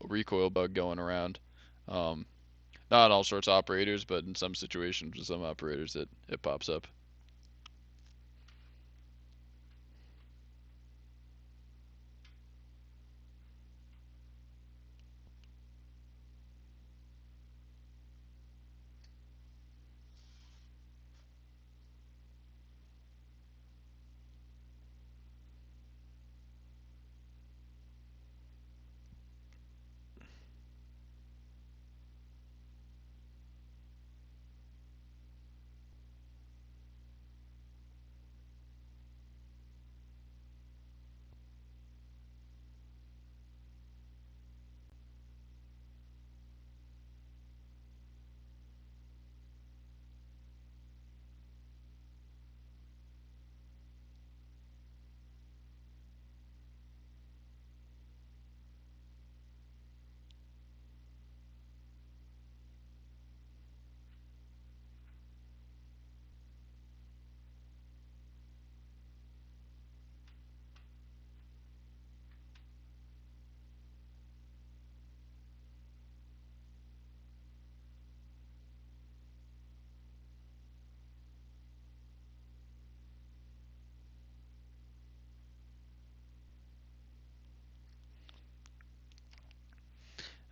recoil bug going around. Um, Not all sorts of operators, but in some situations with some operators it pops up.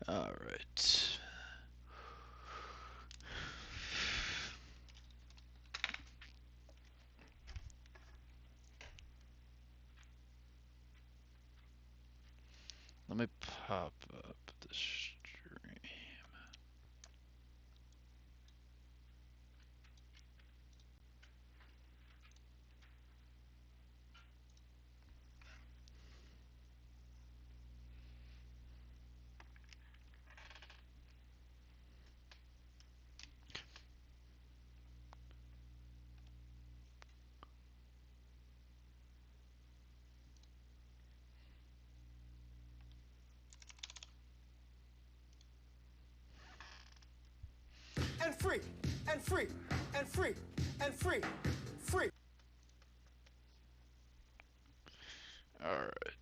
All right. Let me pop up the stream. And free, and free, and free, and free, free. All right.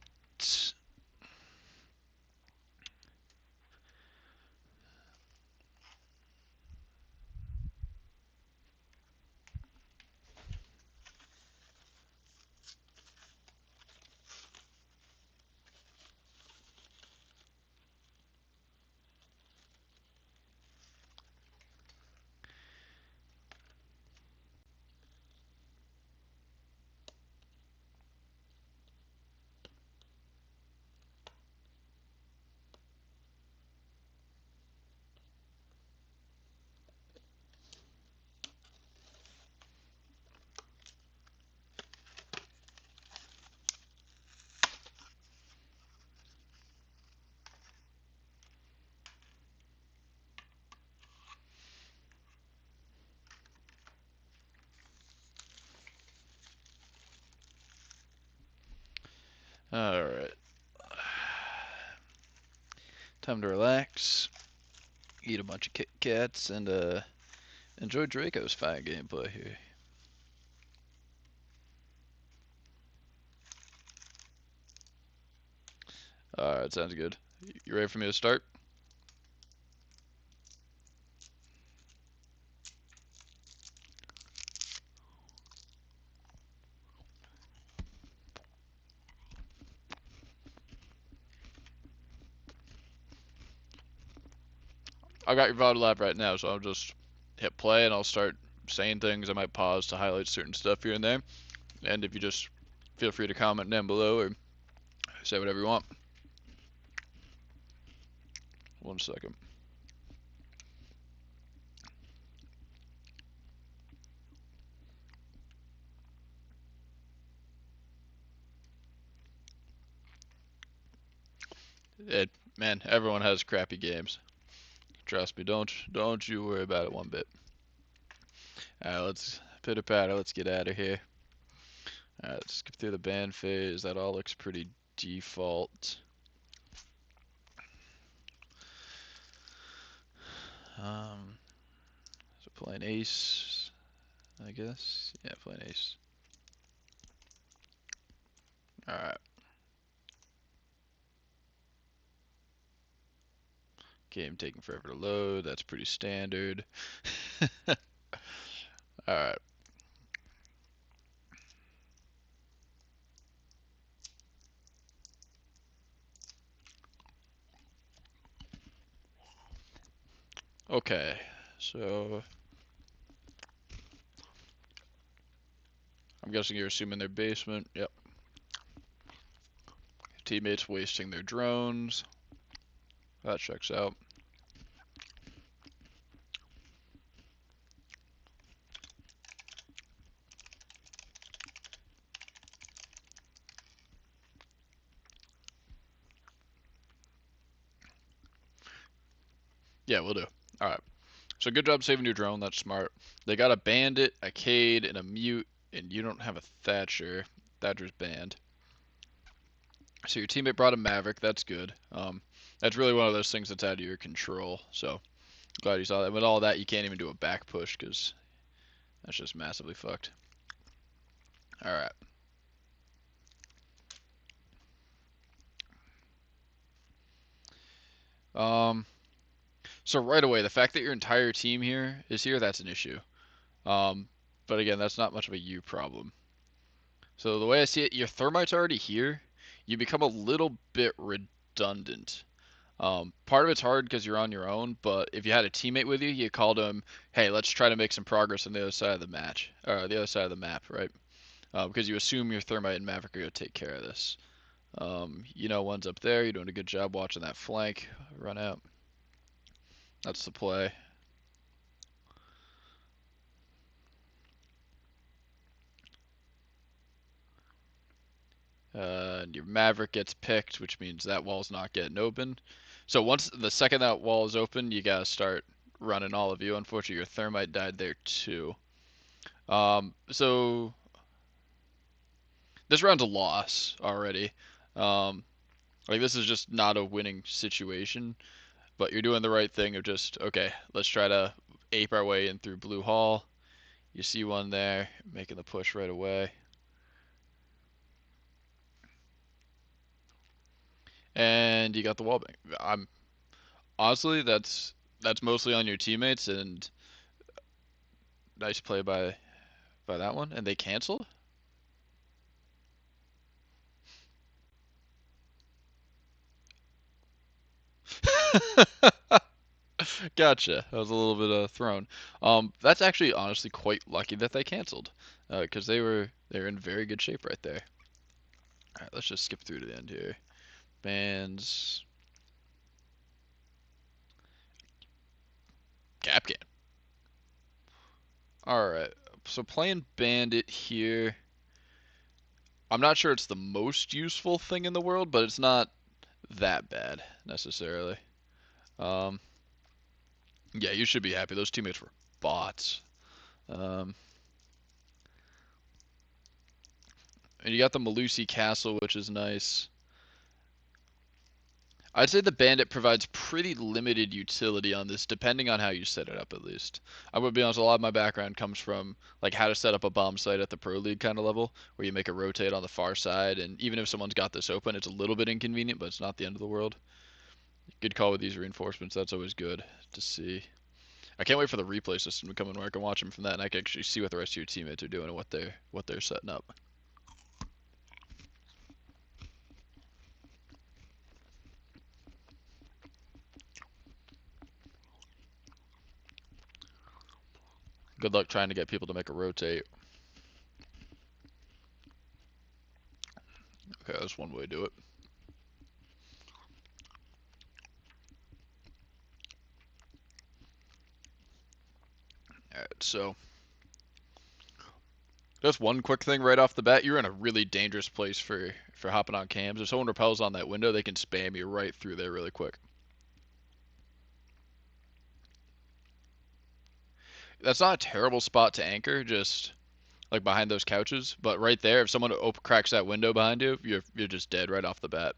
All right. Time to relax, eat a bunch of Kit Kats, and enjoy Drayco's fine gameplay here. All right, sounds good. You ready for me to start? I got your VOD lab right now, so I'll just hit play and I'll start saying things. I might pause to highlight certain stuff here and there. And if you just feel free to comment down below or say whatever you want. 1 second. Man, everyone has crappy games. Trust me, don't you worry about it one bit. All right, let's pitter patter. Let's get out of here. All right, let's skip through the ban phase. That all looks pretty default. So playing ace, I guess. Yeah, playing ace. All right. Game taking forever to load. That's pretty standard. Alright. Okay. So I'm guessing you're assuming their basement. Yep. Teammates wasting their drones. That checks out. Yeah, we'll do. Alright. So good job saving your drone. That's smart. They got a bandit, a Cade, and a mute, and you don't have a Thatcher. Thatcher's banned. So your teammate brought a Maverick. That's good. That's really one of those things that's out of your control. So glad you saw that. With all that, you can't even do a back push because that's just massively fucked. All right. Um. So right away, the fact that your entire team here is here, that's an issue. Um. But again, that's not much of a you problem. So the way I see it, your thermite's already here. You become a little bit redundant. Part of it's hard because you're on your own, but if you had a teammate with you, you called him, "Hey, let's try to make some progress on the other side of the match, or the other side of the map, right?" Because you assume your thermite and Maverick are gonna take care of this. One's up there. You're doing a good job watching that flank run out. That's the play. And your Maverick gets picked, which means that wall's not getting open. So once the second that wall is open, you gotta start running all of you. Unfortunately, your thermite died there too. So this round's a loss already. Um, this is just not a winning situation, but you're doing the right thing of just, okay, let's try to ape our way in through Blue Hall. You see one there, making the push right away. And you got the wall bang. I'm honestly that's mostly on your teammates and nice play by that one. And they canceled? Gotcha. That was a little bit thrown. That's actually honestly quite lucky that they canceled, because they were in very good shape right there. All right, let's just skip through to the end here. Bands, Capcan. All right, so playing Bandit here. I'm not sure it's the most useful thing in the world, but it's not that bad necessarily. Um, yeah, you should be happy. Those teammates were bots. Um, and you got the Malusi Castle, which is nice. I'd say the Bandit provides pretty limited utility on this, depending on how you set it up, at least. I would be honest, a lot of my background comes from like how to set up a bomb site at the Pro League kind of level, where you make it rotate on the far side, and even if someone's got this open, it's a little bit inconvenient, but it's not the end of the world. Good call with these reinforcements. That's always good to see. I can't wait for the replay system to come in where I can watch them from that, and I can actually see what the rest of your teammates are doing and what they're setting up. Good luck trying to get people to make a rotate. Okay, that's one way to do it. Alright, so just one quick thing right off the bat. You're in a really dangerous place for hopping on cams. If someone repels on that window, they can spam you right through there really quick. That's not a terrible spot to anchor, just like behind those couches. But right there, if someone cracks that window behind you, you're just dead right off the bat.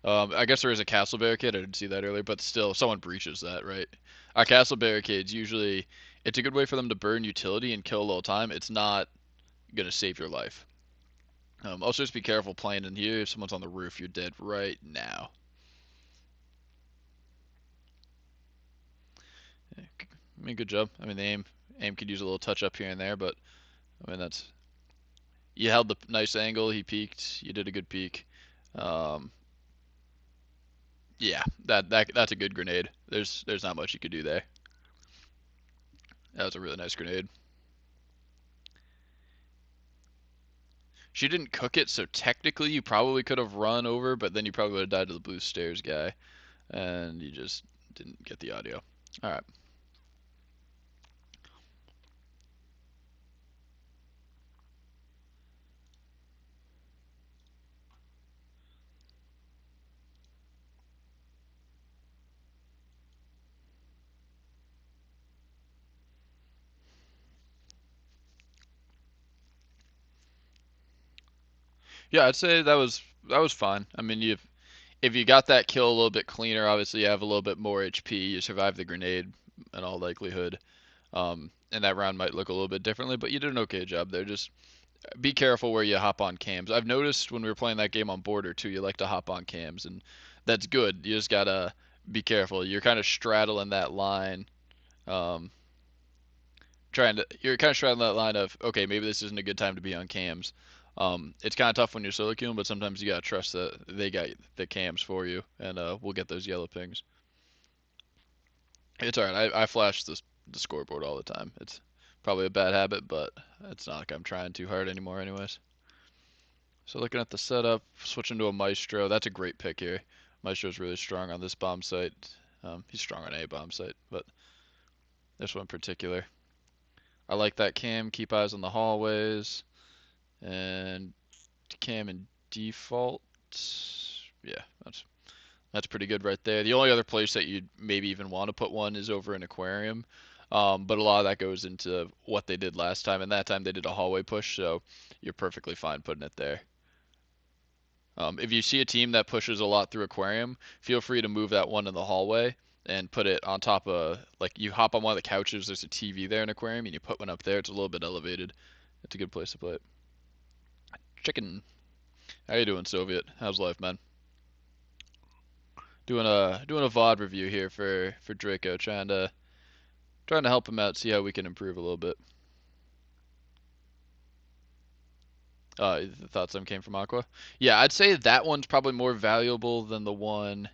I guess there is a castle barricade. I didn't see that earlier, but still, if someone breaches that, right? Our castle barricades usually it's a good way for them to burn utility and kill a little time. It's not gonna save your life. Also, just be careful playing in here. If someone's on the roof, you're dead right now. mean, good job. I mean, the aim could use a little touch up here and there, but I mean, that's you held the nice angle. He peeked. You did a good peek. Um, yeah, that's a good grenade. There's not much you could do there. That was a really nice grenade. She didn't cook it, so technically you probably could have run over, but then you probably would have died to the blue stairs guy, and you just didn't get the audio. All right. Yeah, I'd say that was fine. I mean, if you got that kill a little bit cleaner, obviously you have a little bit more HP. You survive the grenade in all likelihood. And that round might look a little bit differently, but you did an okay job there. Just be careful where you hop on cams. I've noticed when we were playing that game on border too, you like to hop on cams, and that's good. You just gotta be careful. You're kind of straddling that line. Um, you're kind of straddling that line of okay, maybe this isn't a good time to be on cams. It's kind of tough when you're solo queuing, but sometimes you gotta trust that they got the cams for you, and we'll get those yellow pings. It's alright. I flash the scoreboard all the time. It's probably a bad habit, but it's not like I'm trying too hard anymore, anyways. So looking at the setup, switching to a Maestro. That's a great pick here. Maestro's really strong on this bomb site. He's strong on a bomb site, but this one in particular. I like that cam. Keep eyes on the hallways. And cam and default. Yeah, that's pretty good right there. The only other place that you'd maybe even want to put one is over an aquarium. But a lot of that goes into what they did last time, and that time they did a hallway push, so you're perfectly fine putting it there. If you see a team that pushes a lot through aquarium, feel free to move that one in the hallway and put it on top of, like, you hop on one of the couches, there's a TV there in aquarium, and you put one up there. It's a little bit elevated. It's a good place to play it. Chicken. How you doing, Soviet? How's life, man? Doing a VOD review here for Drayco, trying to help him out, see how we can improve a little bit. The thought some came from Aqua. Yeah, I'd say that one's probably more valuable than the one.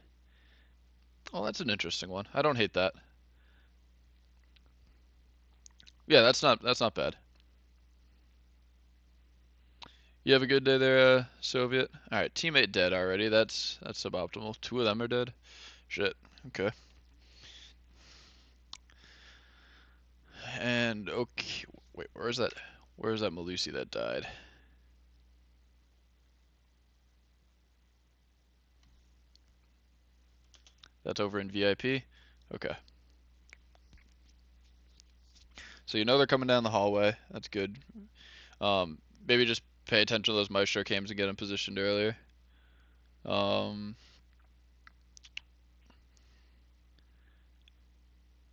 Oh, that's an interesting one. I don't hate that. Yeah, that's not bad. You have a good day there, Soviet. All right, teammate dead already. That's suboptimal. Two of them are dead. Shit. Okay. And okay, wait, where's that? Where's that Malusi that died? That's over in VIP. Okay. So you know they're coming down the hallway. That's good. Maybe just pay attention to those Maestro cams and get them positioned earlier. Um,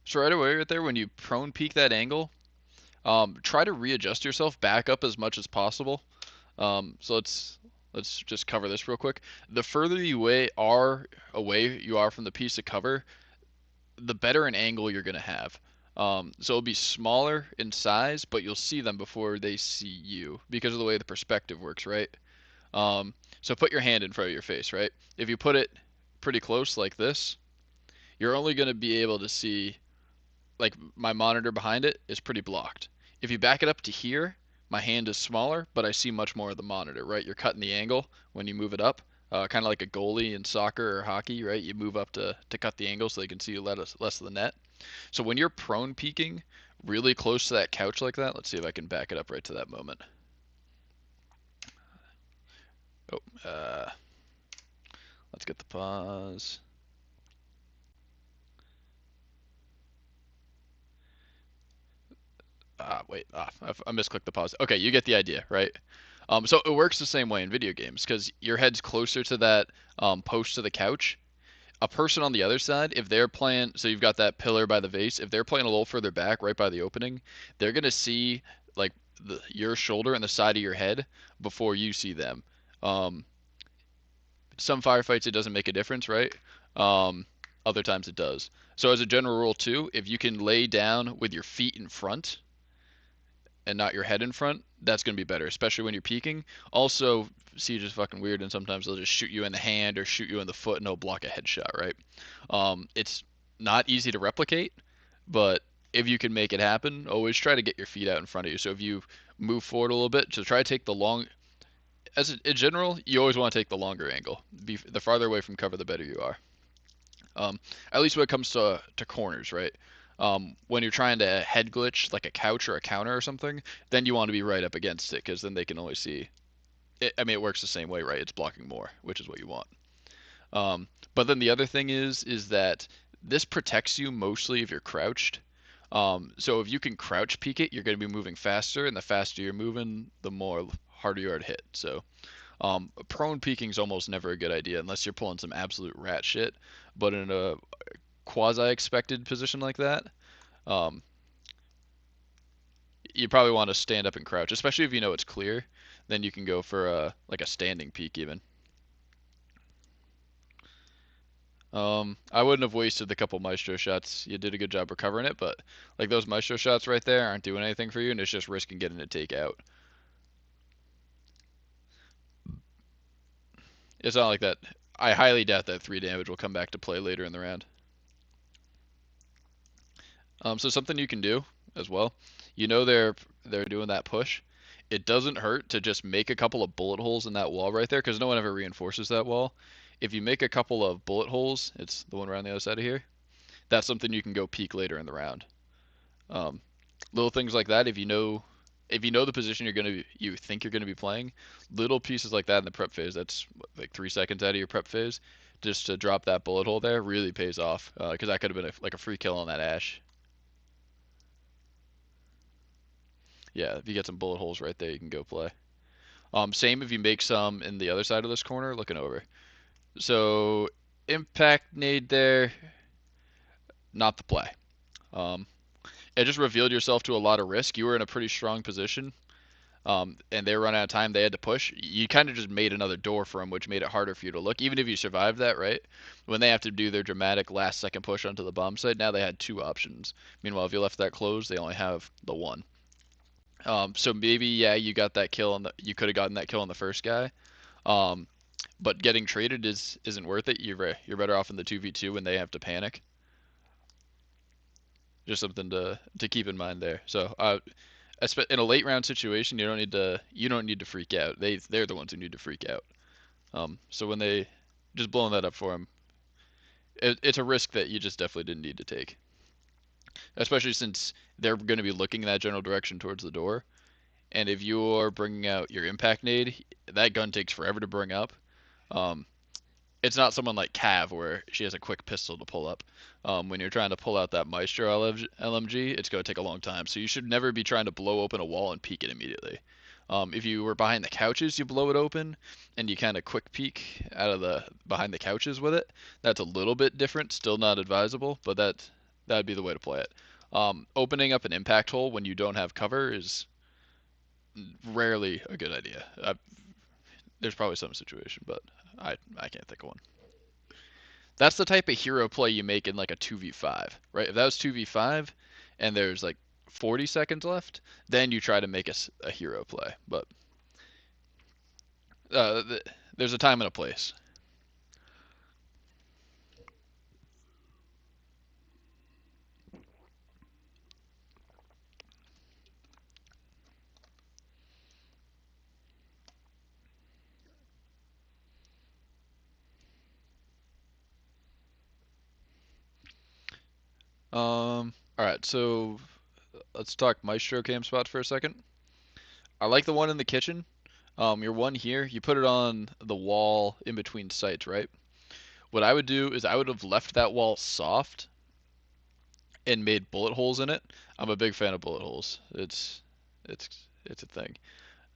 so right away, right there, when you prone peek that angle, try to readjust yourself back up as much as possible. So let's just cover this real quick. The further away you are from the piece of cover, the better an angle you're gonna have. So it'll be smaller in size, but you'll see them before they see you because of the way the perspective works, right? So put your hand in front of your face, right? If you put it pretty close like this, you're only going to be able to see, like, my monitor behind it is pretty blocked. If you back it up to here, my hand is smaller, but I see much more of the monitor, right? You're cutting the angle when you move it up, kind of like a goalie in soccer or hockey, right? You move up to cut the angle so they can see you less of the net. So when you're prone peeking really close to that couch like that, let's see if I can back it up right to that moment. Oh, let's get the pause. Wait, I misclicked the pause. Okay, you get the idea, right? So it works the same way in video games because your head's closer to that post to the couch. A person on the other side, if they're playing, so you've got that pillar by the vase. If they're playing a little further back, right by the opening, they're gonna see like your shoulder and the side of your head before you see them. Um, some firefights it doesn't make a difference, right? Um, Other times it does. So as a general rule too, if you can lay down with your feet in front and not your head in front, that's going to be better, especially when you're peeking. Also, Siege is fucking weird, and sometimes they'll just shoot you in the hand or shoot you in the foot, and they'll block a headshot, right? It's not easy to replicate, but if you can make it happen, always try to get your feet out in front of you. So if you move forward a little bit, so try to take the long. As in general, you always want to take the longer angle. The farther away from cover, the better you are. At least when it comes to corners, right? When you're trying to head glitch like a couch or a counter or something, then you want to be right up against it because then they can only see. I mean, it works the same way, right? It's blocking more, which is what you want. But then the other thing is that this protects you mostly if you're crouched. So if you can crouch peek it, you're going to be moving faster, and the faster you're moving, the more harder you are to hit. So prone peeking is almost never a good idea unless you're pulling some absolute rat shit. But in a quasi-expected position like that, um, you probably want to stand up and crouch, especially if you know it's clear. Then you can go for like a standing peek even. I wouldn't have wasted the couple maestro shots. You did a good job recovering it, but like those maestro shots right there aren't doing anything for you, and it's just risking getting a takeout. It's not like that. I highly doubt that 3 damage will come back to play later in the round. So something you can do as well. You know they're doing that push. It doesn't hurt to just make a couple of bullet holes in that wall right there because no one ever reinforces that wall. If you make a couple of bullet holes, it's the one around the other side of here. That's something you can go peek later in the round. Um, little things like that. If you know the position you think you're gonna be playing, little pieces like that in the prep phase. That's like 3 seconds out of your prep phase. Just to drop that bullet hole there really pays off because that could have been like a free kill on that ash. Yeah, if you get some bullet holes right there, you can go play. Same if you make some in the other side of this corner, looking over. So impact nade there, not the play. Um, it just revealed yourself to a lot of risk. You were in a pretty strong position, and they run out of time. They had to push. You kind of just made another door for them, which made it harder for you to look. Even if you survived that, right? When they have to do their dramatic last second push onto the bomb site, now they had two options. Meanwhile, if you left that closed, they only have the one. So maybe yeah, you got that kill on the. You could have gotten that kill on the first guy. Um, but getting traded isn't worth it. You're better off in the 2v2 when they have to panic. Just something to keep in mind there. So in a late round situation, you don't need to freak out. They're the ones who need to freak out. So when they just blowing that up for them, it's a risk that you just definitely didn't need to take. Especially since they're going to be looking in that general direction towards the door. And if you're bringing out your impact nade, that gun takes forever to bring up. Um, it's not someone like Cav where she has a quick pistol to pull up. When you're trying to pull out that Maestro LMG, it's going to take a long time. So you should never be trying to blow open a wall and peek it immediately. If you were behind the couches, you blow it open and you kind of quick peek out of the behind the couches with it. That's a little bit different, still not advisable, but that'd be the way to play it. Opening up an impact hole when you don't have cover is rarely a good idea. There's probably some situation, but I can't think of one. That's the type of hero play you make in like a 2v5, right? If that was 2v5 and there's like 40 seconds left, then you try to make a hero play. But uh, there's a time and a place. All right, so let's talk Maestro cam spots for a second. I like the one in the kitchen. Your one here, you put it on the wall in between sites, right? What I would do is I would have left that wall soft and made bullet holes in it. I'm a big fan of bullet holes. It's it's a thing.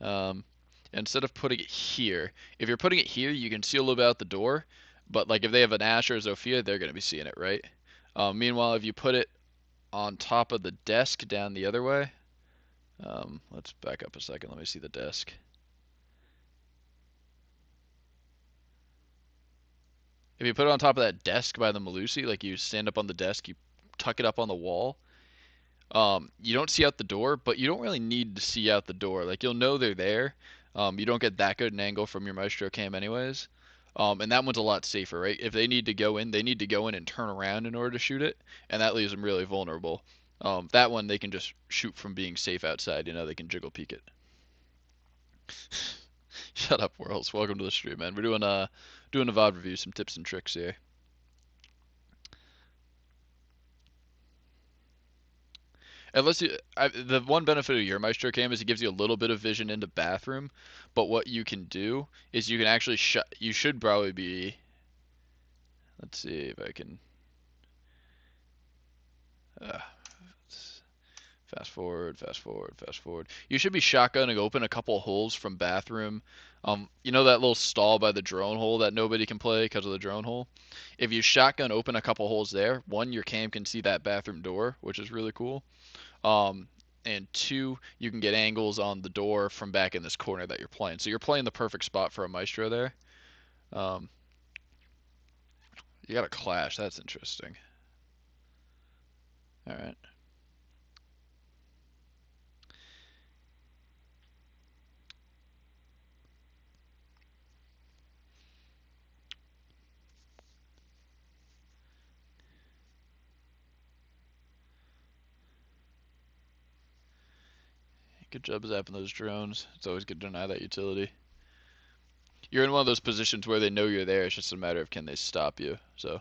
Um, Instead of putting it here, if you're putting it here, you can see a little bit out the door. But like if they have an Ash or a Zofia, they're gonna be seeing it, right? Meanwhile, if you put it on top of the desk down the other way, let's back up a second. Let me see the desk. If you put it on top of that desk by the Malusi, like you stand up on the desk, you tuck it up on the wall. You don't see out the door, but you don't really need to see out the door. Like you'll know they're there. You don't get that good an angle from your Maestro cam anyways. And that one's a lot safer, right? If they need to go in, they need to go in and turn around in order to shoot it, and that leaves them really vulnerable. That one they can just shoot from being safe outside. They can jiggle peek it. Shut up, Worlds. Welcome to the stream, man. We're doing a VOD review, some tips and tricks here. The one benefit of your Maestro cam is it gives you a little bit of vision into bathroom, but what you can do is you can actually shut. You should probably be. Let's see if I can. Uh, fast forward, fast forward, fast forward. You should be shotgunning open a couple holes from bathroom. You know that little stall by the drone hole that nobody can play because of the drone hole. If you shotgun open a couple holes there, one, your cam can see that bathroom door, which is really cool. Um, and two, you can get angles on the door from back in this corner that you're playing. So you're playing the perfect spot for a Maestro there. Um, you got a clash. That's interesting. All right. Good job zapping those drones. It's always good to deny that utility. You're in one of those positions where they know you're there. It's just a matter of can they stop you. So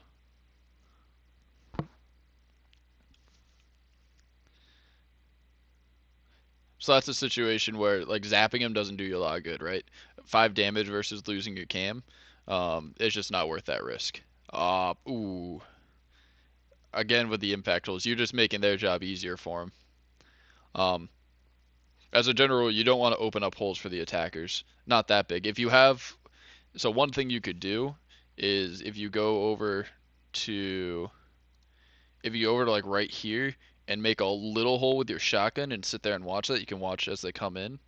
that's a situation where like zapping him doesn't do you a lot of good, right? 5 damage versus losing your cam. It's just not worth that risk. Ooh. Again with the impact holes, you're just making their job easier for them. Um, as a general, you don't want to open up holes for the attackers. Not that big. So one thing you could do is to if you go over to like right here and make a little hole with your shotgun and sit there and watch that, you can watch as they come in.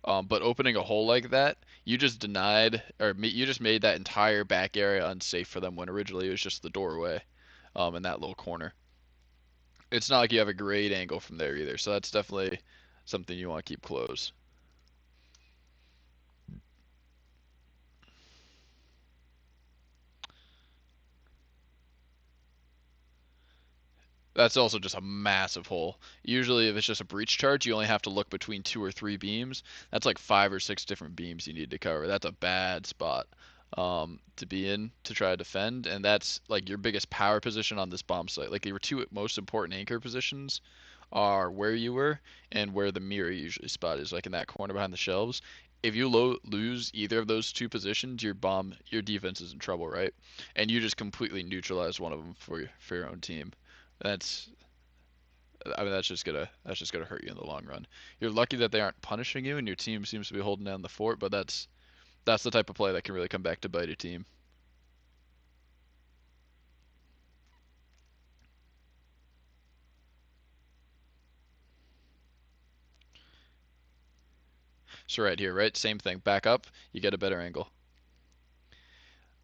But opening a hole like that, you just you just made that entire back area unsafe for them when originally it was just the doorway, in that little corner. It's not like you have a great angle from there either, so that's definitely something you want to keep close. That's also just a massive hole. Usually, if it's just a breach charge, you only have to look between 2 or 3 beams. That's like 5 or 6 different beams you need to cover. That's a bad spot to be in to try to defend, and that's like your biggest power position on this bomb site. Like your two most important anchor positions are where you were and where the mirror usually spot is, like in that corner behind the shelves. If you lose either of those two positions, your defense is in trouble, right? And you just completely neutralize one of them for your own team. That's I mean that's just gonna hurt you in the long run. You're lucky that they aren't punishing you and your team seems to be holding down the fort, but that's the type of play that can really come back to bite a team. So right here, right, same thing. Back up, you get a better angle.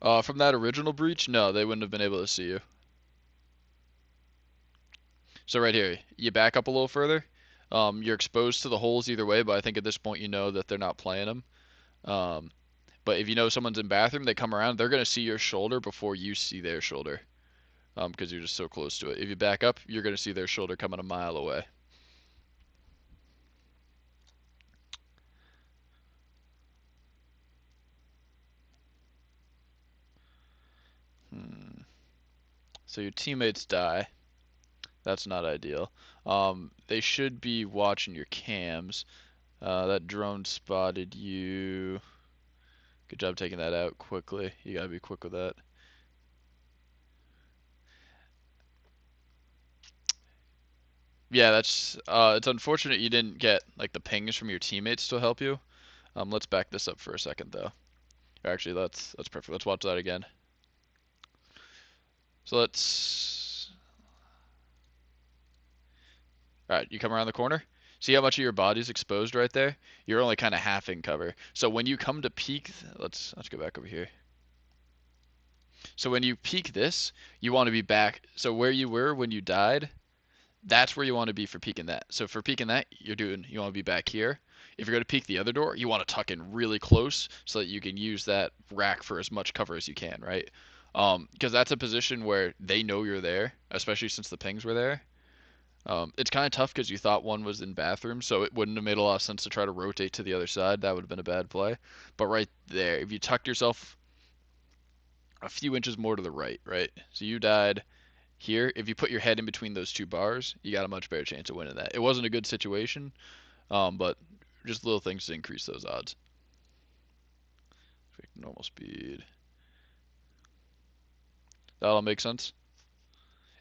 From that original breach, no, they wouldn't have been able to see you. So right here, you back up a little further. You're exposed to the holes either way, but I think at this point you know that they're not playing them. Um, but if you know someone's in bathroom, they come around, they're gonna see your shoulder before you see their shoulder, because you're just so close to it. If you back up, you're gonna see their shoulder coming a mile away. Hmm. So your teammates die. That's not ideal. They should be watching your cams. That drone spotted you. Good job taking that out quickly. You gotta be quick with that. Yeah, it's unfortunate you didn't get like the pings from your teammates to help you. Let's back this up for a second though. Actually, that's perfect. Let's watch that again. So let's. All right, you come around the corner. See how much of your body's exposed right there? You're only kind of half in cover. So when you come to peek, let's go back over here. So when you peek this, you want to be back. So where you were when you died, that's where you want to be for peeking that. So for peeking that, you want to be back here. If you're going to peek the other door, you want to tuck in really close so that you can use that rack for as much cover as you can, right? Because that's a position where they know you're there, especially since the pings were there. It's kind of tough because you thought one was in bathroom, so it wouldn't have made a lot of sense to try to rotate to the other side. That would have been a bad play. But right there, if you tucked yourself a few inches more to the right, right? So you died here. If you put your head in between those two bars, you got a much better chance of winning that. It wasn't a good situation, but just little things to increase those odds. Normal speed. That'll make sense.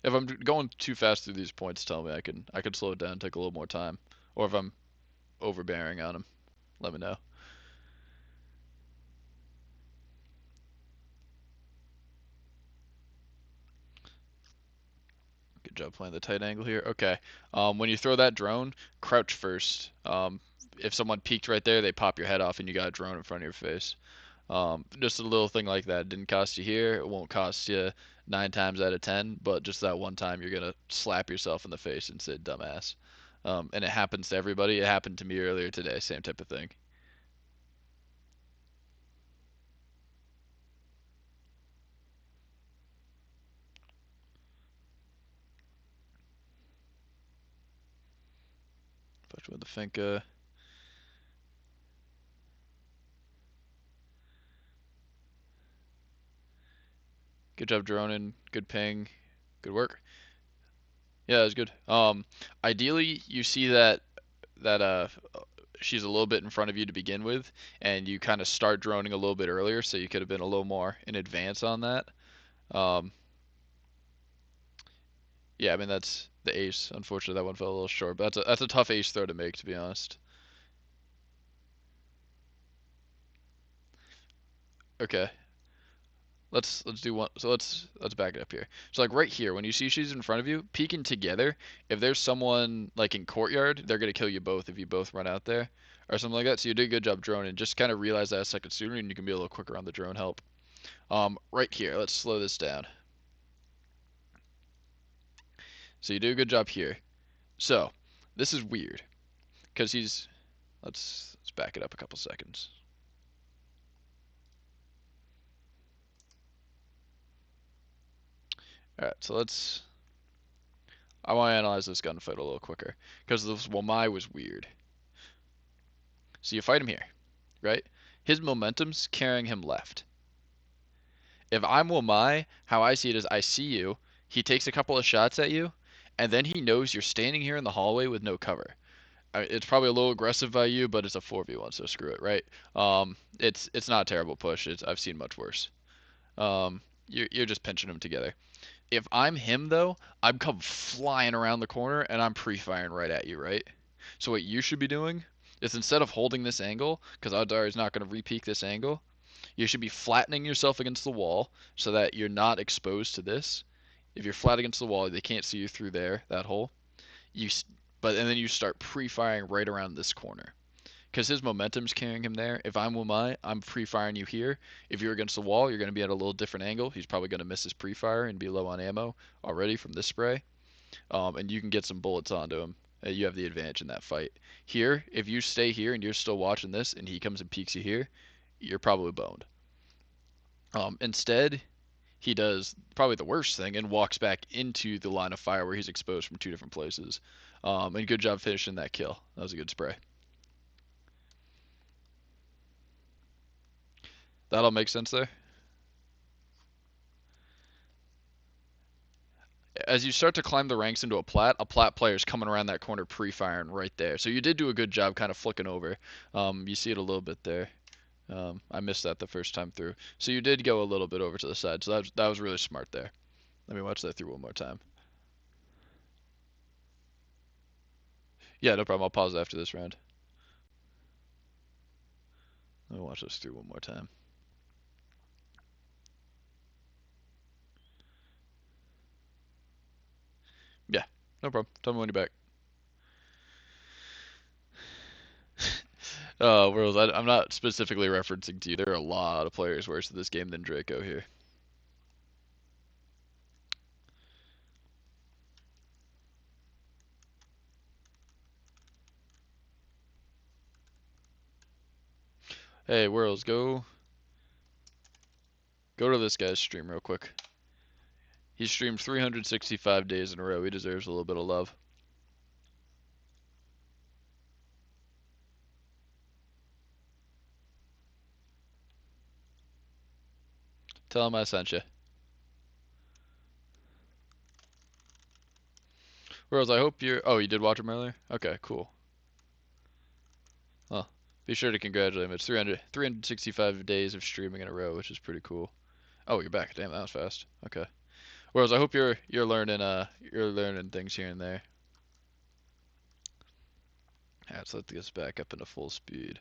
If I'm going too fast through these points, tell me. I can slow it down, take a little more time. Or if I'm overbearing on them, let me know. Good job playing the tight angle here. Okay. When you throw that drone, crouch first. If someone peeked right there, they pop your head off and you got a drone in front of your face. Just a little thing like that. It didn't cost you here. It won't cost you 9 times out of 10, but just that one time you're gonna slap yourself in the face and say dumbass. And it happens to everybody. It happened to me earlier today. Same type of thing. Push with the finka. Good job droning. Good ping. Good work. Yeah, that was good. Ideally, you see that she's a little bit in front of you to begin with, and you kind of start droning a little bit earlier, so you could have been a little more in advance on that. Um, yeah, I mean that's the ace. Unfortunately, that one fell a little short, but that's a tough ace throw to make, to be honest. Okay, let's do one. So let's back it up here. So like right here, when you see she's in front of you, peeking together. If there's someone like in courtyard, they're gonna kill you both if you both run out there or something like that. So you did a good job droning. Just kind of realize that a second sooner, and you can be a little quicker on the drone help. Right here, let's slow this down. So you do a good job here. So this is weird because he's. Let's back it up a couple seconds. All right, so let's. I want to analyze this gunfight a little quicker because this Wamai was weird. So you fight him here, right? His momentum's carrying him left. If I'm Wamai, how I see it is I see you, he takes a couple of shots at you, and then he knows you're standing here in the hallway with no cover. It's probably a little aggressive by you, but it's a 4v1, so screw it, right? It's not a terrible push. I've seen much worse. You're just pinching them together. If I'm him though, I'm come flying around the corner and I'm pre-firing right at you, right? So what you should be doing is instead of holding this angle, because odds are he's not going to repeat this angle, you should be flattening yourself against the wall so that you're not exposed to this. If you're flat against the wall, they can't see you through there, that hole. You, and then you start pre-firing right around this corner because his momentum's carrying him there. If I'm Wumai, I'm pre-firing you here. If you're against the wall, you're going to be at a little different angle. He's probably going to miss his pre-fire and be low on ammo already from this spray. And you can get some bullets onto him. You have the advantage in that fight. Here, if you stay here and you're still watching this and he comes and peeks you here, you're probably boned. Instead, he does probably the worst thing and walks back into the line of fire where he's exposed from two different places. And good job finishing that kill. That was a good spray. That'll make sense there. As you start to climb the ranks into a plat player is coming around that corner pre-firing right there. So you did do a good job kind of flicking over. You see it a little bit there. I missed that the first time through. So you did go a little bit over to the side. So that was really smart there. Let me watch that through one more time. Yeah, no problem. I'll pause after this round. Let me watch this through one more time. Yeah, no problem. Tell me when you're back. World, I'm not specifically referencing to you. There are a lot of players worse at this game than Drayco here. Hey, Worlds, go to this guy's stream real quick. He streamed 365 days in a row. He deserves a little bit of love. Tell him I sent you. Worlds, I hope you're. Oh, you did watch him earlier? Okay, cool. Well, be sure to congratulate him. It's 365 days of streaming in a row, which is pretty cool. Oh, you're back. Damn, that was fast. Okay. Worlds, I hope you're learning things here and there. Alright, let's let this back up into full speed.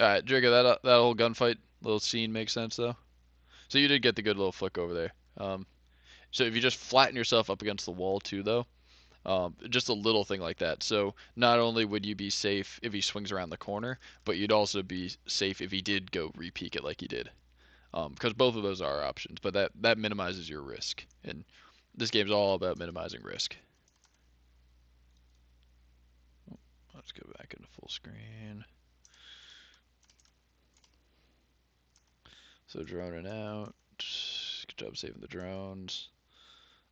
Alright, Drayco, that whole gunfight little scene makes sense though. So you did get the good little flick over there. So if you just flatten yourself up against the wall too, though, just a little thing like that. So not only would you be safe if he swings around the corner, but you'd also be safe if he did go re-peek it like he did. Because both of those are options, but that minimizes your risk. And this game's all about minimizing risk. Let's go back into full screen. So droning out. Good job saving the drones.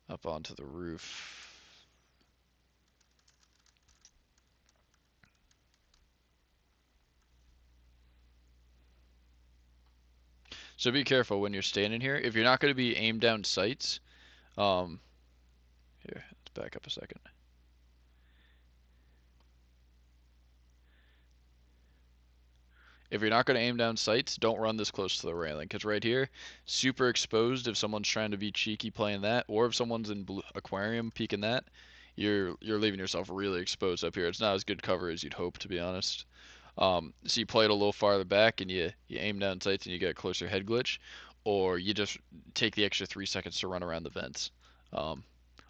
Up onto the roof. So be careful when you're standing here. If you're not going to be aimed down sights, um, here, let's back up a second. If you're not going to aim down sights, don't run this close to the railing, because right here, super exposed if someone's trying to be cheeky playing that, or if someone's in blue aquarium peeking that, you're leaving yourself really exposed up here. It's not as good cover as you'd hope, to be honest. So you play it a little farther back and you aim down sights and you get a closer head glitch, or you just take the extra 3 seconds to run around the vents. Um,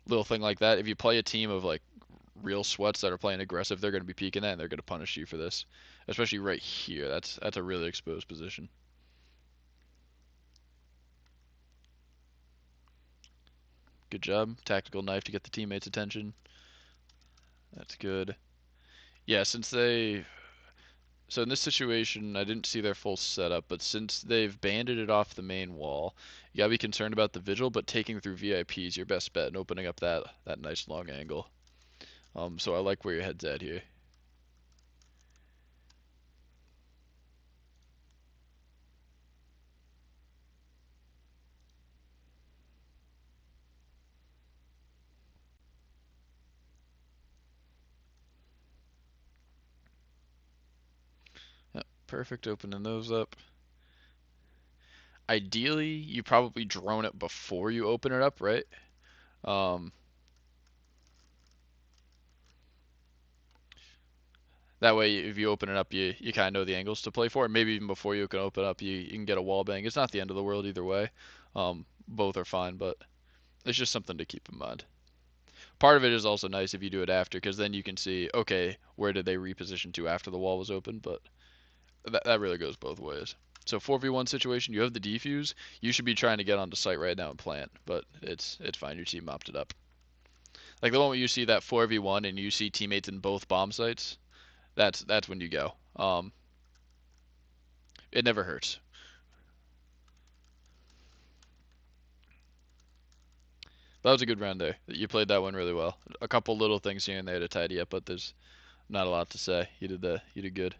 Little thing like that. If you play a team of like real sweats that are playing aggressive, they're going to be peeking that and they're going to punish you for this, especially right here. That's a really exposed position. Good job, tactical knife to get the teammates' attention. That's good. Yeah, so in this situation, I didn't see their full setup, but since they've banded it off the main wall, you gotta be concerned about the vigil, but taking through VIP is your best bet and opening up that nice long angle. So I like where your head's at here. Yep, perfect, opening those up. Ideally, you probably drone it before you open it up, right? Um, that way, if you open it up, you kind of know the angles to play for. Maybe even before you can open up, you can get a wall bang. It's not the end of the world either way. Both are fine, but it's just something to keep in mind. Part of it is also nice if you do it after, because then you can see, okay, where did they reposition to after the wall was open? But that really goes both ways. So 4v1 situation, you have the defuse. You should be trying to get onto site right now and plant, but it's fine. Your team mopped it up. Like the moment you see that 4v1 and you see teammates in both bomb sites, that's when you go. It never hurts. That was a good round there. You played that one really well. A couple little things here and there to tidy up, but there's not a lot to say. You did good.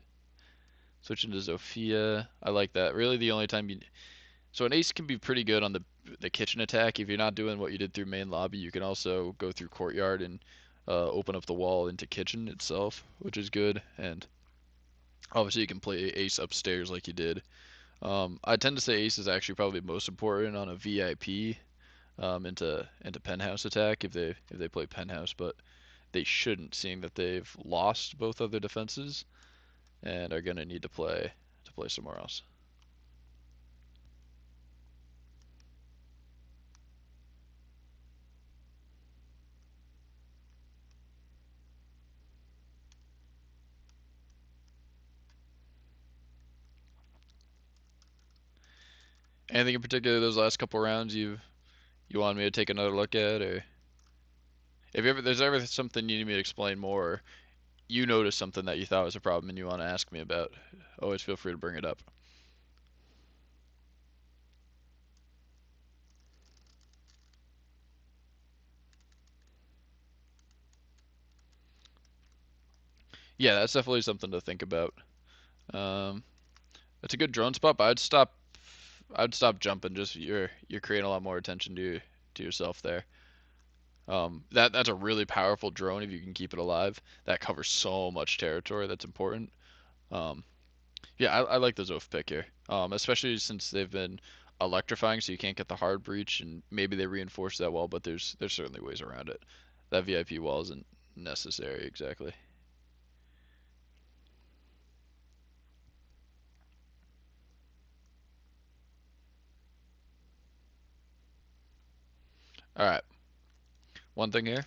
Switching to Zofia, I like that. Really, the only time you so an ace can be pretty good on the kitchen attack. If you're not doing what you did through main lobby, you can also go through courtyard and open up the wall into kitchen itself, which is good. And obviously, you can play ace upstairs like you did. I tend to say ace is actually probably most important on a VIP into penthouse attack if they play penthouse, but they shouldn't, seeing that they've lost both other defenses and are gonna need to play somewhere else. Anything in particular those last couple rounds you want me to take another look at, or if there's ever something you need me to explain more, you noticed something that you thought was a problem and you want to ask me about, always feel free to bring it up. Yeah, that's definitely something to think about. Um, it's a good drone spot, but I'd stop jumping. Just you're creating a lot more attention to yourself there. That's a really powerful drone if you can keep it alive. That covers so much territory. That's important. Um, yeah, I like the Zof pick here, especially since they've been electrifying, so you can't get the hard breach, and maybe they reinforce that wall, but there's certainly ways around it. That VIP wall isn't necessary exactly. All right, one thing here.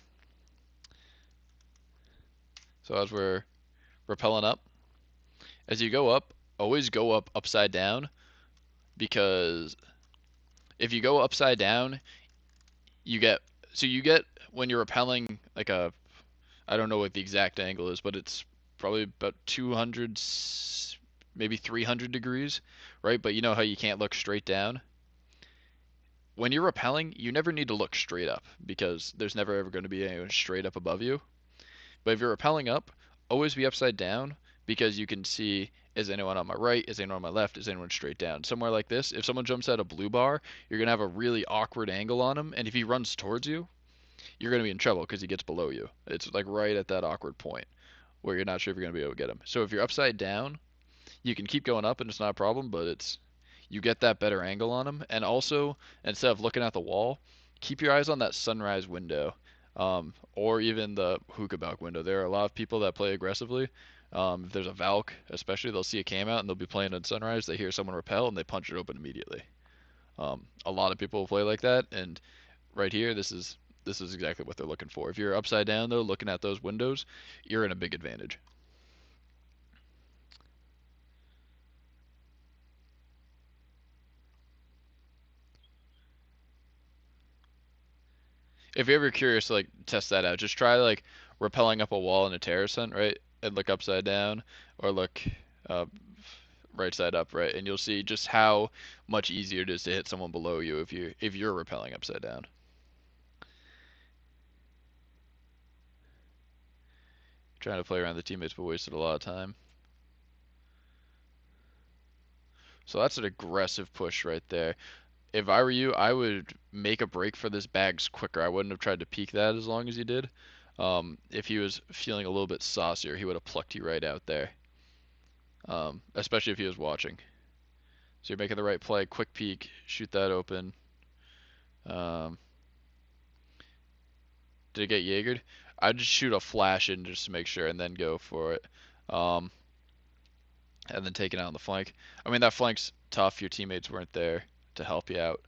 So as we're rappelling up, as you go up, always go up upside down because if you go upside down, you get you get when you're rappelling like a I don't know what the exact angle is, but it's probably about 200, maybe 300 degrees, right? But you know how you can't look straight down? When you're rappelling, you never need to look straight up because there's never ever going to be anyone straight up above you. But if you're rappelling up, always be upside down because you can see is anyone on my right, is anyone on my left, is anyone straight down. Somewhere like this, if someone jumps out a blue bar, you're going to have a really awkward angle on him, and if he runs towards you, you're going to be in trouble because he gets below you. It's like right at that awkward point where you're not sure if you're going to be able to get him. So if you're upside down, you can keep going up and it's not a problem, but it's you get that better angle on him. And also, instead of looking at the wall, keep your eyes on that sunrise window, or even the hookah balk window. There are a lot of people that play aggressively. If there's a Valk, especially, they'll see a cam out and they'll be playing at sunrise. They hear someone repel and they punch it open immediately. A lot of people play like that, and right here, this is exactly what they're looking for. If you're upside down though, looking at those windows, you're in a big advantage. If you're ever curious to like test that out, just try like rappelling up a wall in a terrace hunt, right? And look upside down or look uh, right side up, right? And you'll see just how much easier it is to hit someone below you if you're rappelling upside down. Trying to play around the teammates but wasted a lot of time. So that's an aggressive push right there. If I were you, I would make a break for this bags quicker. I wouldn't have tried to peek that as long as he did. If he was feeling a little bit saucier, he would have plucked you right out there. Especially if he was watching. So you're making the right play. Quick peek, shoot that open. Um, did it get Jaegered? I'd just shoot a flash in just to make sure, and then go for it. Um, and then take it out on the flank. I mean that flank's tough. Your teammates weren't there to help you out.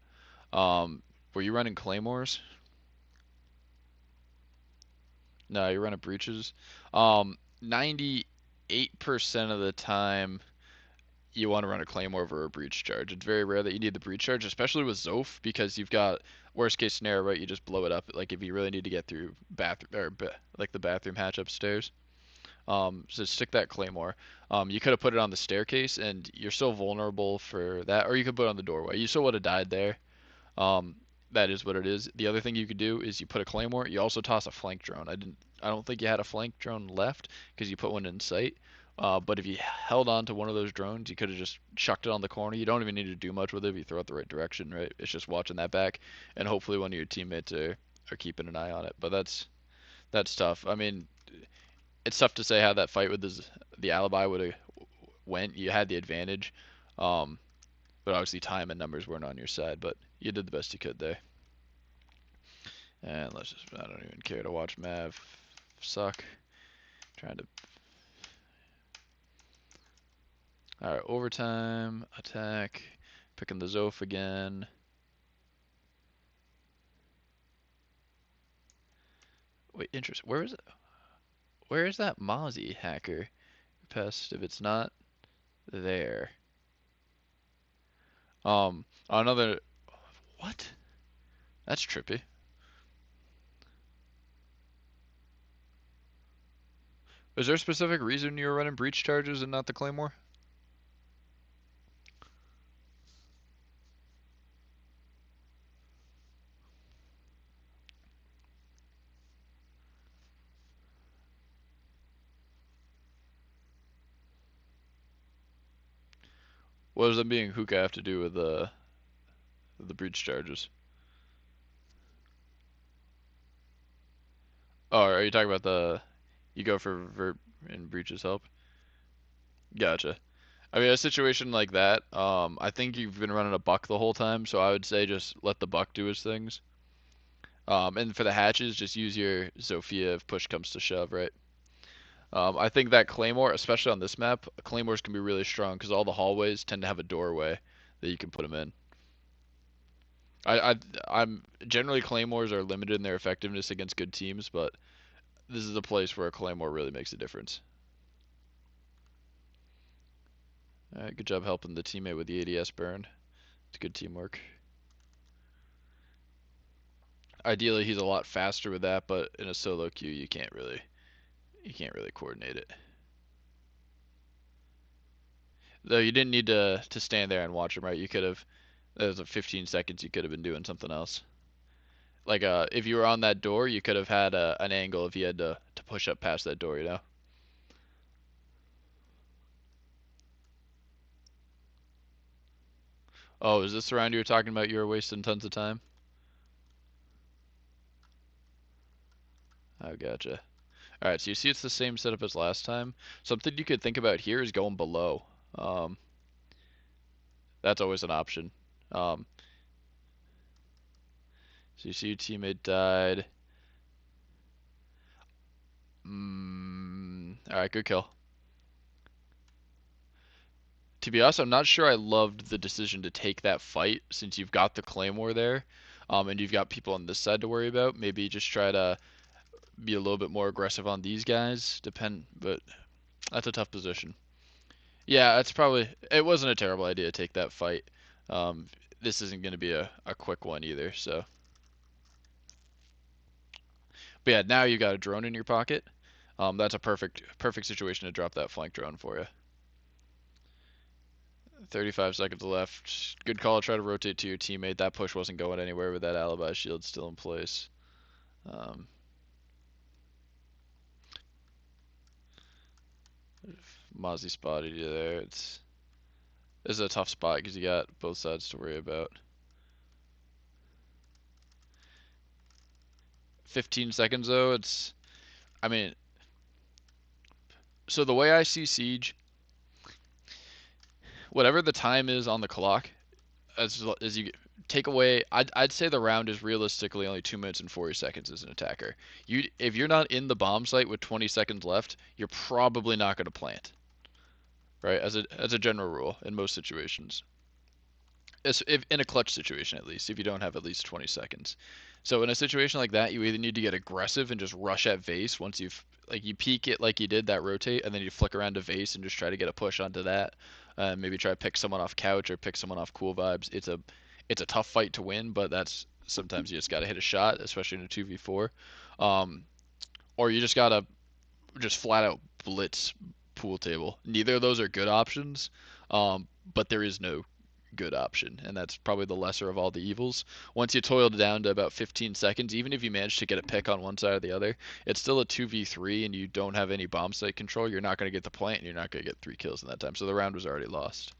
Were you running claymores? No, you're running breaches. 98% of the time, you want to run a claymore over a breach charge. It's very rare that you need the breach charge, especially with Zof, because you've got worst case scenario, right? You just blow it up. Like if you really need to get through bathroom or like the bathroom hatch upstairs. So stick that claymore. You could have put it on the staircase, and you're still vulnerable for that, or you could put it on the doorway. You still would have died there. Um, that is what it is. The other thing you could do is you put a claymore. You also toss a flank drone. I don't think you had a flank drone left because you put one in sight. But if you held on to one of those drones, you could have just chucked it on the corner. You don't even need to do much with it if you throw it the right direction, right? It's just watching that back, and hopefully one of your teammates are keeping an eye on it. But that's tough. I mean, it's tough to say how that fight with the alibi would have went. You had the advantage, um, but obviously time and numbers weren't on your side. But you did the best you could there. And let's just, I don't even care to watch Mav suck. Trying to, alright, overtime, attack, picking the Zof again. Wait, interest, where is that Mozzie hacker pest if it's not there? Another, what? That's trippy. Is there a specific reason you were running breach charges and not the claymore? What does them being hookah have to do with the breach charges? Oh, are you talking about the you go for vert and breaches help? Gotcha. I mean, a situation like that, I think you've been running a buck the whole time, so I would say just let the buck do his things. And for the hatches, just use your Zofia if push comes to shove, right? I think that Claymore, especially on this map, Claymores can be really strong because all the hallways tend to have a doorway that you can put them in. I, I I'm generally Claymores are limited in their effectiveness against good teams, but this is a place where a Claymore really makes a difference. All right, good job helping the teammate with the ADS burn. It's good teamwork. Ideally, he's a lot faster with that, but in a solo queue, you can't really coordinate it. Though you didn't need to stand there and watch him, right? You could have. That was 15 seconds. You could have been doing something else. Like if you were on that door, you could have had an angle if you had to push up past that door. You know. Oh, is this the round you were talking about? You were wasting tons of time. Oh, gotcha. All right, so you see it's the same setup as last time. Something you could think about here is going below. Um, that's always an option. Um, so you see your teammate died. All right, good kill. To be honest, I'm not sure I loved the decision to take that fight since you've got the Claymore there, and you've got people on this side to worry about. Maybe just try to be a little bit more aggressive on these guys. But that's a tough position. Yeah, that's probably. It wasn't a terrible idea to take that fight. Um, this isn't going to be a quick one either. So, but yeah, now you got a drone in your pocket. That's a perfect situation to drop that flank drone for you. 35 seconds left. Good call. Try to rotate to your teammate. That push wasn't going anywhere with that alibi shield still in place. Um, Mozzie spotted you there. It's a tough spot because you got both sides to worry about. 15 seconds though. I mean, so the way I see Siege, whatever the time is on the clock, as you take away, I'd say the round is realistically only 2 minutes and 40 seconds as an attacker. If you're not in the bomb site with 20 seconds left, you're probably not going to plant, right? As a general rule in most situations. If in a clutch situation at least, if you don't have at least 20 seconds. So in a situation like that, you either need to get aggressive and just rush at vase once you've like you peek it like you did that rotate, and then you flick around to vase and just try to get a push onto that. Maybe try to pick someone off couch or pick someone off cool vibes. It's a tough fight to win, but that's sometimes you just got to hit a shot, especially in a 2v4. Um, or you just gotta just flat out blitz pool table. Neither of those are good options, but there is no good option, and that's probably the lesser of all the evils. Once you toiled down to about 15 seconds, even if you manage to get a pick on one side or the other, it's still a 2v3 and you don't have any bomb site control. You're not going to get the plant and you're not going to get 3 kills in that time. So the round was already lost.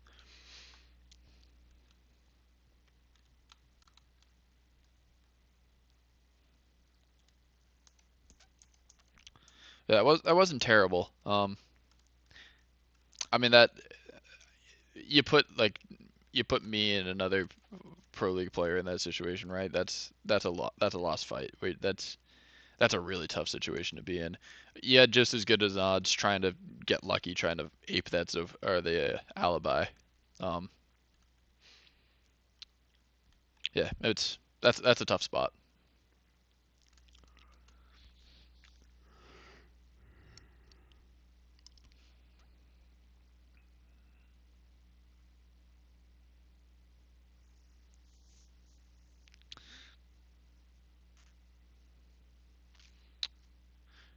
Yeah, that wasn't terrible. I mean that you put like you put me and another pro league player in that situation, right? That's a lot. That's a lost fight. Wait, that's a really tough situation to be in. Yeah, just as good as odds trying to get lucky, trying to ape that or the alibi. Um, yeah, that's a tough spot.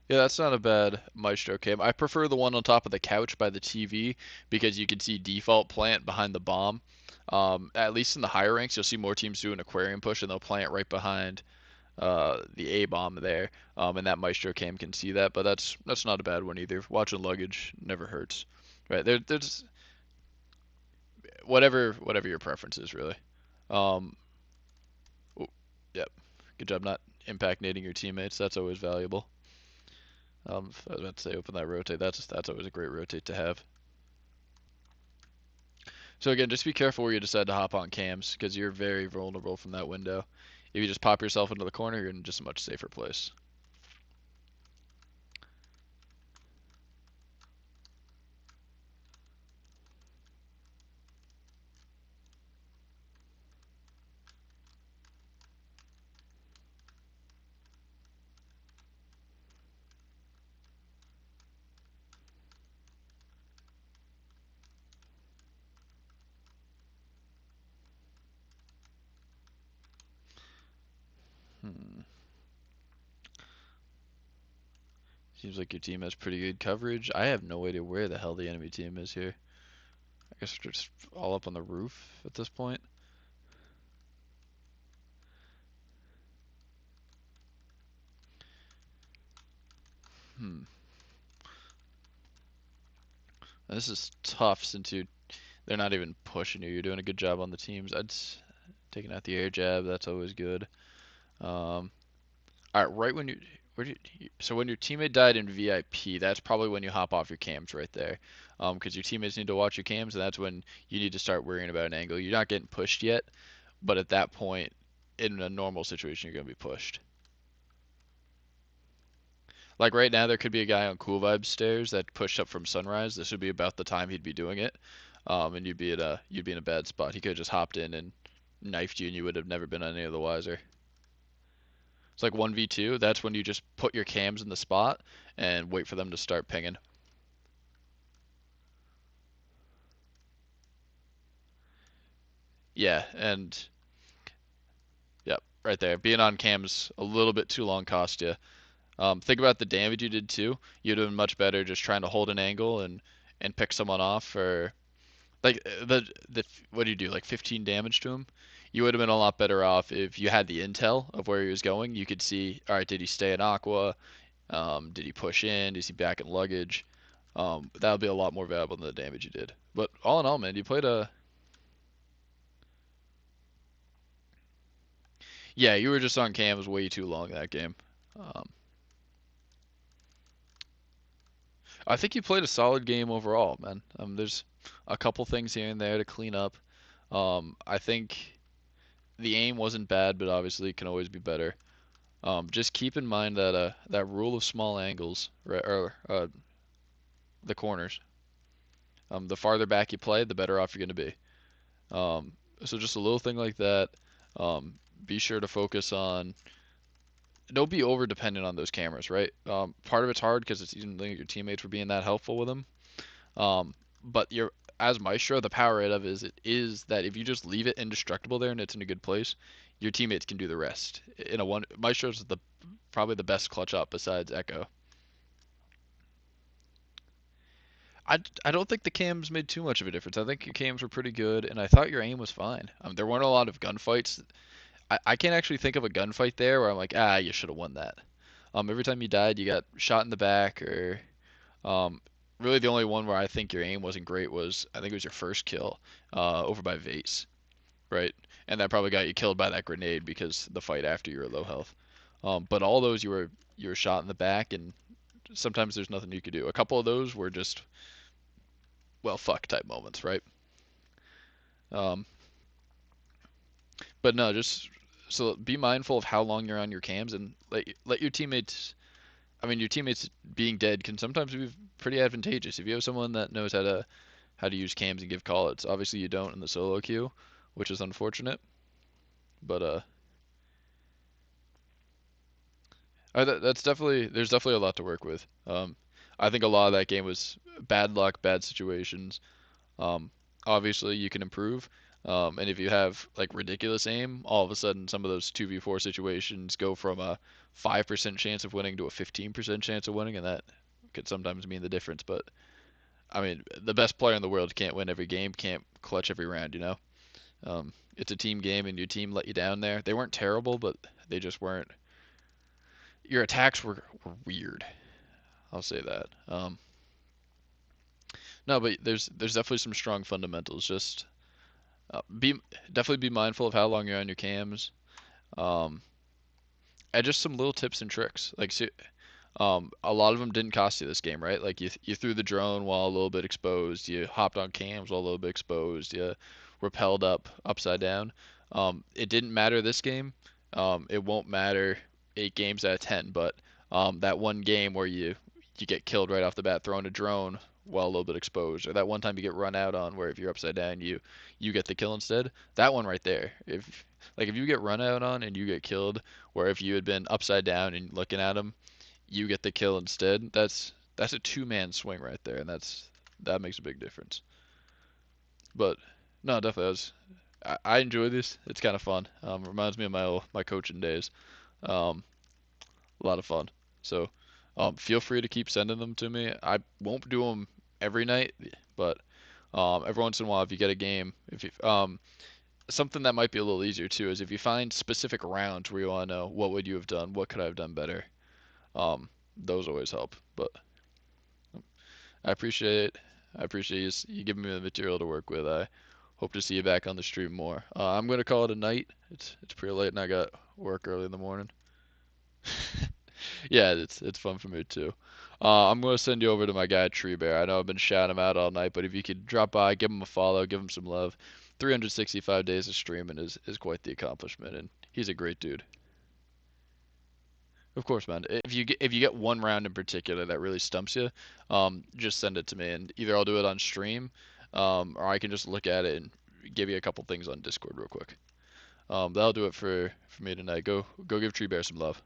Yeah, that's not a bad Maestro cam. I prefer the one on top of the couch by the TV because you can see default plant behind the bomb. At least in the higher ranks, you'll see more teams do an aquarium push and they'll plant right behind the A bomb there. And that Maestro cam can see that, but that's not a bad one either. Watching luggage never hurts. Right there's whatever your preference is really. Um, oh, yep. Good job not impact nading your teammates. That's always valuable. I was about to say open that rotate. That's always a great rotate to have. So again, just be careful where you decide to hop on cams because you're very vulnerable from that window. If you just pop yourself into the corner, you're in just a much safer place. Hmm. Seems like your team has pretty good coverage. I have no idea where the hell the enemy team is here. I guess we're just all up on the roof at this point. Hmm. This is tough since they're not even pushing you. You're doing a good job on the teams. Taking out the air jab. That's always good. Um, all right, right when you so when your teammate died in VIP, that's probably when you hop off your cams right there, because your teammates need to watch your cams, and that's when you need to start worrying about an angle. You're not getting pushed yet, but at that point, in a normal situation, you're gonna be pushed. Like right now, there could be a guy on Cool Vibes stairs that pushed up from Sunrise. This would be about the time he'd be doing it, and you'd be in a bad spot. He could have just hopped in and knifed you, and you would have never been any of the wiser. It's like 1v2. That's when you just put your cams in the spot and wait for them to start pinging. Yeah, and yep, right there. Being on cams a little bit too long cost you. Think about the damage you did too. You'd have been much better just trying to hold an angle and pick someone off for like the what do you do, like 15 damage to him. You would have been a lot better off if you had the intel of where he was going. You could see, all right, did he stay in aqua? Did he push in? Is he back in luggage? That would be a lot more valuable than the damage you did. But all in all, man, you played a yeah, you were just on cams way too long that game. Um, I think you played a solid game overall, man. There's a couple things here and there to clean up. I think the aim wasn't bad, but obviously it can always be better. Just keep in mind that that rule of small angles, right, or the corners. The farther back you play, the better off you're going to be. So just a little thing like that. Be sure to focus on. Don't be over dependent on those cameras, right? Part of it's hard because it's even your teammates were being that helpful with them. But you're as Maestro, the power of it is that if you just leave it indestructible there and it's in a good place, your teammates can do the rest. In a one, Maestro's the probably the best clutch up besides Echo. I don't think the cams made too much of a difference. I think your cams were pretty good, and I thought your aim was fine. There weren't a lot of gunfights. I can't actually think of a gunfight there where I'm like, ah, you should have won that. Every time you died, you got shot in the back, or um, really the only one where I think your aim wasn't great was I think it was your first kill over by Vase, right? And that probably got you killed by that grenade because the fight after you were low health. But all those you were shot in the back, and sometimes there's nothing you could do. A couple of those were just well fuck type moments, right? Um, but no, just so be mindful of how long you're on your cams and let your teammates. I mean, your teammates being dead can sometimes be pretty advantageous if you have someone that knows how to use cams and give callouts. Obviously, you don't in the solo queue, which is unfortunate. But that's definitely there's definitely a lot to work with. I think a lot of that game was bad luck, bad situations. Um, obviously, you can improve. And if you have like ridiculous aim, all of a sudden some of those 2v4 situations go from a 5% chance of winning to a 15% chance of winning, and that could sometimes mean the difference. But I mean, the best player in the world can't win every game, can't clutch every round, you know? It's a team game, and your team let you down there. They weren't terrible, but they just weren't. Your attacks were weird. I'll say that. No, but there's definitely some strong fundamentals. Just be definitely be mindful of how long you're on your cams. Um, and just some little tips and tricks. Like, a lot of them didn't cost you this game, right? Like you threw the drone while a little bit exposed. You hopped on cams while a little bit exposed. You repelled up upside down. It didn't matter this game. It won't matter 8 games out of 10. But that one game where you get killed right off the bat throwing a drone while a little bit exposed, or that one time you get run out on where if you're upside down you get the kill instead. That one right there. If you get run out on and you get killed, where if you had been upside down and looking at them you get the kill instead. That's a two-man swing right there, and that makes a big difference. But no, definitely, I enjoy this. It's kind of fun. Reminds me of my coaching days. Um, a lot of fun. So, feel free to keep sending them to me. I won't do them every night, but every once in a while, if you get a game, if you something that might be a little easier too is if you find specific rounds where you want to know what would you have done, what could I have done better. Those always help. But I appreciate it. I appreciate you giving me the material to work with. I hope to see you back on the stream more. I'm gonna call it a night. It's pretty late and I got work early in the morning. Yeah, it's fun for me too. I'm gonna send you over to my guy Tree Bear. I know I've been shouting him out all night, but if you could drop by, give him a follow, give him some love. 365 days of streaming is quite the accomplishment, and he's a great dude. Of course, man. If you get one round in particular that really stumps you, just send it to me, and either I'll do it on stream, or I can just look at it and give you a couple things on Discord real quick. That'll do it for me tonight. Go give Tree Bear some love.